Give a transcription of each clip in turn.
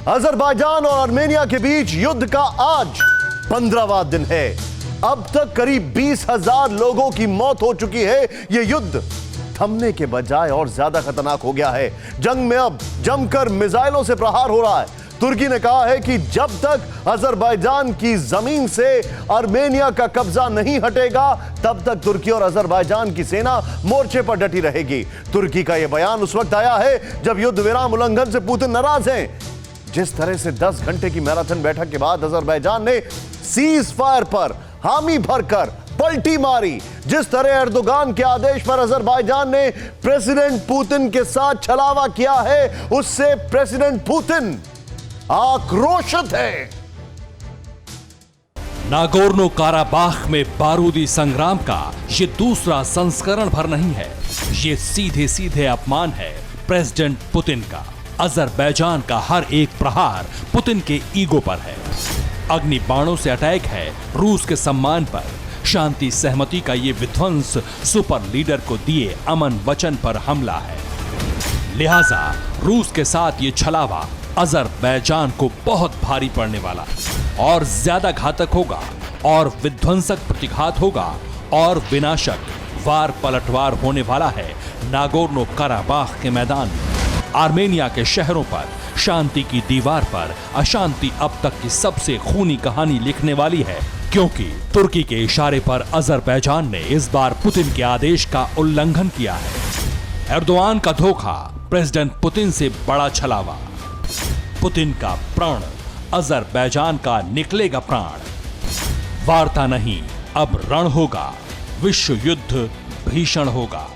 Azerbaijan और Armenia के बीच युद्ध का आज 15वां दिन है। अब तक करीब 20,000 लोगों की मौत हो चुकी है। यह युद्ध थमने के बजाय और ज्यादा खतरनाक हो गया है। जंग में अब जमकर मिसाइलों से प्रहार हो रहा है। तुर्की ने कहा है कि जब तक अजरबैजान की जमीन से आर्मेनिया का कब्जा नहीं हटेगा, तब तक तुर्की और अजरबैजान की सेना मोर्चे पर डटी रहेगी। तुर्की का यह बयान उस वक्त आया है जब युद्ध विराम उल्लंघन से पुतिन नाराज हैं। जिस तरह से 10 घंटे की मैराथन बैठक के बाद अजरबैजान ने सीज फायर पर हामी भरकर पलटी मारी, जिस तरह एर्दोगान के आदेश पर अजरबैजान ने प्रेसिडेंट पुतिन के साथ छलावा किया है, उससे प्रेसिडेंट पुतिन आक्रोशित है। नागोर्नो काराबाख में बारूदी संग्राम का ये दूसरा संस्करण भर नहीं है। ये सीधे सीधे अपमान है प्रेसिडेंट पुतिन का। अजरबैजान का हर एक प्रहार पुतिन के ईगो पर है। अग्नि बाणों से अटैक है रूस के सम्मान पर। शांति सहमति का ये विध्वंस सुपर लीडर को दिए अमन वचन पर हमला है। लिहाजा रूस के साथ ये छलावा अजरबैजान को बहुत भारी पड़ने वाला और ज्यादा घातक होगा और विध्वंसक प्रतिघात होगा और विनाशक वार पलटवार होने वाला है नागोर्नो काराबाख के मैदान में। आर्मेनिया के शहरों पर शांति की दीवार पर अशांति अब तक की सबसे खूनी कहानी लिखने वाली है, क्योंकि तुर्की के इशारे पर अजरबैजान ने इस बार पुतिन के आदेश का उल्लंघन किया है। एर्दोगान का धोखा, प्रेसिडेंट पुतिन से बड़ा छलावा। पुतिन का प्राण, अजरबैजान का निकलेगा प्राण। वार्ता नहीं, अब रण होगा। विश्व युद्ध भीषण होगा।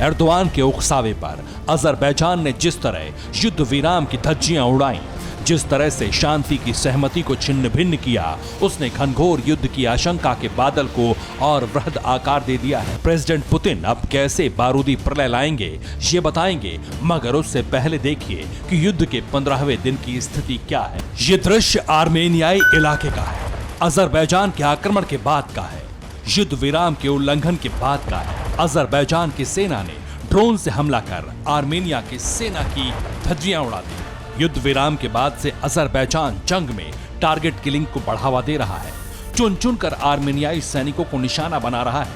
एर्दोगान के उकसावे पर अजरबैजान ने जिस तरह युद्ध विराम की धज्जियां उड़ाई, जिस तरह से शांति की सहमति को छिन्न भिन्न किया, उसने घनघोर युद्ध की आशंका के बादल को और वृहद आकार दे दिया है। प्रेसिडेंट पुतिन अब कैसे बारूदी प्रलय लाएंगे ये बताएंगे, मगर उससे पहले देखिए कि युद्ध के 15वें दिन की स्थिति क्या है। ये दृश्य आर्मेनियाई इलाके का है, अजरबैजान के आक्रमण के बाद का है, युद्ध विराम के उल्लंघन के बाद का है। अजरबैजान की सेना ने ड्रोन से हमला कर आर्मेनिया की सेना की धज्जियां उड़ा दी। युद्ध विराम के बाद से अजरबैजान जंग में टारगेट किलिंग को बढ़ावा दे रहा है। चुन चुन कर आर्मेनियाई सैनिकों को निशाना बना रहा है,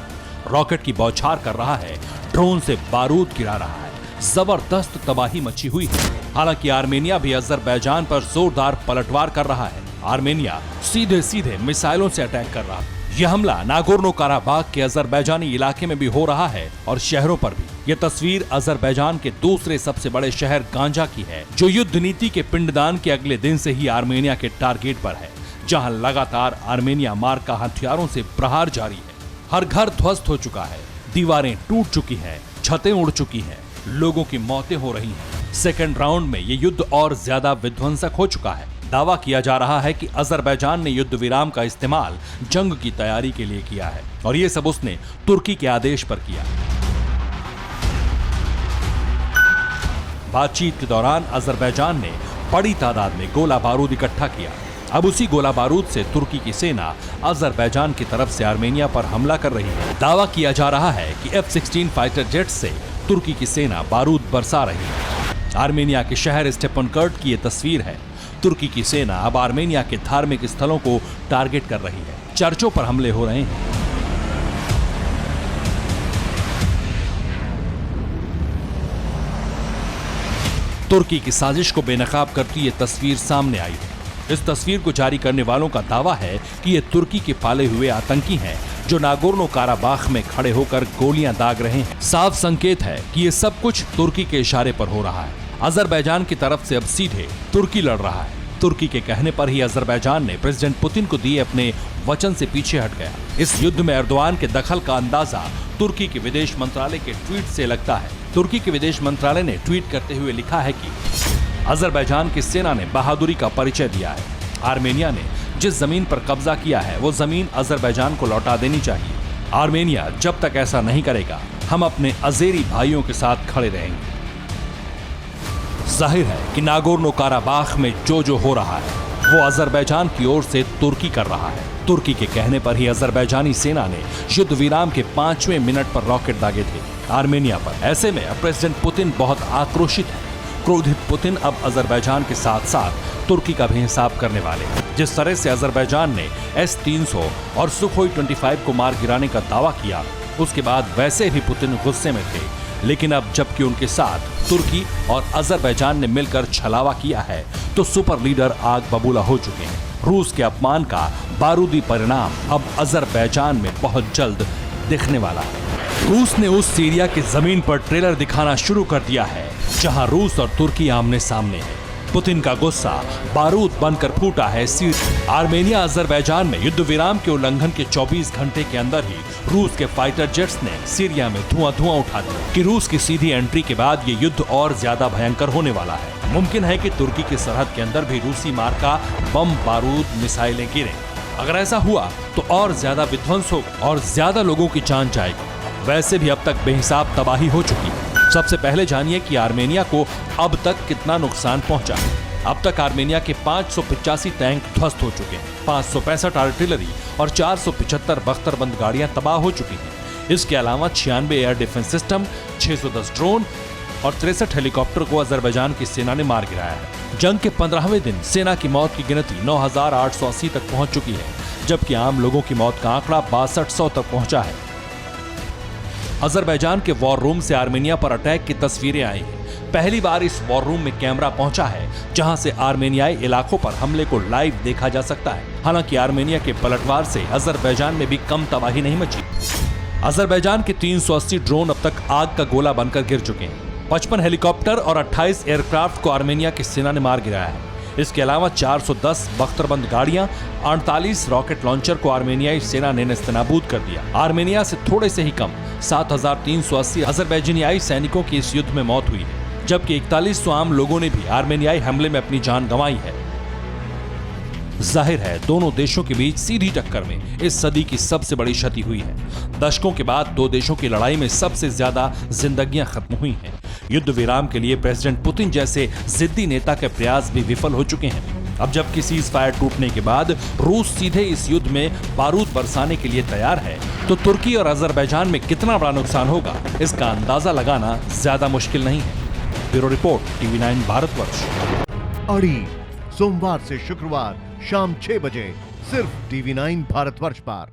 रॉकेट की बौछार कर रहा है, ड्रोन से बारूद गिरा रहा है। जबरदस्त तबाही मची हुई है। हालांकि आर्मेनिया भी अजरबैजान पर जोरदार पलटवार कर रहा है। आर्मेनिया सीधे सीधे मिसाइलों से अटैक कर रहा है। यह हमला नागोर्नो काराबाख के अजरबैजानी इलाके में भी हो रहा है और शहरों पर भी। यह तस्वीर अजरबैजान के दूसरे सबसे बड़े शहर गांजा की है, जो युद्ध नीति के पिंडदान के अगले दिन से ही आर्मेनिया के टारगेट पर है, जहां लगातार आर्मेनिया मार्का हथियारों से प्रहार जारी है। हर घर ध्वस्त हो चुका है, दीवारें टूट चुकी हैं, छतें उड़ चुकी हैं, लोगों की मौतें हो रही हैं। सेकेंड राउंड में ये युद्ध और ज्यादा विध्वंसक हो चुका है। दावा किया जा रहा है कि अजरबैजान ने युद्ध विराम का इस्तेमाल जंग की तैयारी के लिए किया है और ये सब उसने तुर्की के आदेश पर किया। बातचीत के दौरान अजरबैजान ने बड़ी तादाद में गोला बारूद इकट्ठा किया। अब उसी गोला बारूद से तुर्की की सेना अजरबैजान की तरफ से आर्मेनिया पर हमला कर रही है। दावा किया जा रहा है कि F-16 फाइटर जेट से तुर्की की सेना बारूद बरसा रही है। आर्मेनिया के शहर स्टेपनकर्ट की ये तस्वीर है। तुर्की की सेना अब आर्मेनिया के धार्मिक स्थलों को टारगेट कर रही है। चर्चों पर हमले हो रहे हैं। तुर्की की साजिश को बेनकाब करती ये तस्वीर सामने आई है। इस तस्वीर को जारी करने वालों का दावा है कि ये तुर्की के पाले हुए आतंकी हैं, जो नागोर्नो काराबाख में खड़े होकर गोलियां दाग रहे हैं। साफ संकेत है कि ये सब कुछ तुर्की के इशारे पर हो रहा है। अजरबैजान की तरफ से अब सीधे तुर्की लड़ रहा है। तुर्की के कहने पर ही अजरबैजान ने प्रेसिडेंट पुतिन को दिए अपने वचन से पीछे हट गया। इस युद्ध में एर्दोगान के दखल का अंदाजा तुर्की के विदेश मंत्रालय के ट्वीट से लगता है। तुर्की के विदेश मंत्रालय ने ट्वीट करते हुए लिखा है कि अजरबैजान की सेना ने बहादुरी का परिचय दिया है। आर्मेनिया ने जिस जमीन पर कब्जा किया है, वो जमीन अजरबैजान को लौटा देनी चाहिए। आर्मेनिया जब तक ऐसा नहीं करेगा, हम अपने अजेरी भाइयों के साथ खड़े रहेंगे। जाहिर है कि नागोर्नो काराबाख में जो हो रहा है, वो अजरबैजान की ओर से तुर्की कर रहा है। तुर्की के कहने पर ही अजरबैजानी सेना ने युद्ध विराम के 5वें मिनट पर रॉकेट दागे थे आर्मेनिया पर। ऐसे में प्रेसिडेंट पुतिन बहुत आक्रोशित है। क्रोधित पुतिन अब अजरबैजान के साथ साथ तुर्की का भी हिसाब करने वाले। जिस तरह से अजरबैजान ने S-300 और सुखोई 25 को मार गिराने का दावा किया, उसके बाद वैसे भी पुतिन गुस्से में थे। लेकिन अब जबकि उनके साथ तुर्की और अजरबैजान ने मिलकर छलावा किया है, तो सुपर लीडर आग बबूला हो चुके हैं। रूस के अपमान का बारूदी परिणाम अब अजरबैजान में बहुत जल्द दिखने वाला है। रूस ने उस सीरिया की जमीन पर ट्रेलर दिखाना शुरू कर दिया है जहां रूस और तुर्की आमने सामने है। पुतिन का गुस्सा बारूद बनकर फूटा है सीरिया। आर्मेनिया अजरबैजान में युद्ध विराम के उल्लंघन के 24 घंटे के अंदर ही रूस के फाइटर जेट्स ने सीरिया में धुआं उठा दिया कि रूस की सीधी एंट्री के बाद ये युद्ध और ज्यादा भयंकर होने वाला है। मुमकिन है कि तुर्की की सरहद के अंदर भी रूसी मार्का बम, बारूद, मिसाइलें गिरे। अगर ऐसा हुआ तो और ज्यादा विध्वंस होगा और ज्यादा लोगों की जान जाएगी। वैसे भी अब तक बेहिसाब तबाही हो चुकी है। सबसे पहले जानिए कि आर्मेनिया को अब तक कितना नुकसान पहुंचा है। अब तक आर्मेनिया के 585 टैंक ध्वस्त हो चुके हैं, 565 आर्टिलरी और 475 बख्तरबंद गाड़ियां तबाह हो चुकी हैं। इसके अलावा 96 एयर डिफेंस सिस्टम, 610 ड्रोन और 63 हेलीकॉप्टर को अजरबैजान की सेना ने मार गिराया है। जंग के 15वें दिन सेना की मौत की गिनती 9,880 तक पहुंच चुकी है, जबकि आम लोगों की मौत का आंकड़ा 6200 तक पहुंचा है। अजरबैजान के वॉर रूम से आर्मेनिया पर अटैक की तस्वीरें आई हैं। पहली बार इस वॉर रूम में कैमरा पहुंचा है जहां से आर्मेनियाई इलाकों पर हमले को लाइव देखा जा सकता है। हालांकि आर्मेनिया के पलटवार से अजरबैजान में भी कम तबाही नहीं मची। अजरबैजान के 380 ड्रोन अब तक आग का गोला बनकर गिर चुके हैं। 55 हेलीकॉप्टर और 28 एयरक्राफ्ट को आर्मेनिया की सेना ने मार गिराया है। इसके अलावा 410 बख्तरबंद गाड़ियां, 48 रॉकेट लॉन्चर को आर्मेनियाई सेना ने नेस्तनाबूद कर दिया। आर्मेनिया से थोड़े से ही कम 7,380 अजरबैजानियाई सैनिकों की इस युद्ध में मौत हुई है, जबकि 4100 आम लोगों ने भी आर्मेनियाई हमले में अपनी जान गंवाई है। जाहिर है दोनों देशों के बीच सीधी टक्कर में इस सदी की सबसे बड़ी क्षति हुई है। दशकों के बाद दो देशों की लड़ाई में सबसे ज्यादा जिंदगियां खत्म हुई हैं। युद्ध विराम के लिए प्रेसिडेंट पुतिन जैसे जिद्दी नेता के प्रयास भी विफल हो चुके हैं। अब जबकि सीज फायर टूटने के बाद रूस सीधे इस युद्ध में बारूद बरसाने के लिए तैयार है, तो तुर्की और अजरबैजान में कितना बड़ा नुकसान होगा इसका अंदाजा लगाना ज्यादा मुश्किल नहीं है। Bureau report, TV9 Bharatvarsh. अड़ी सोमवार से शुक्रवार शाम 6 बजे सिर्फ TV9 भारतवर्ष पर।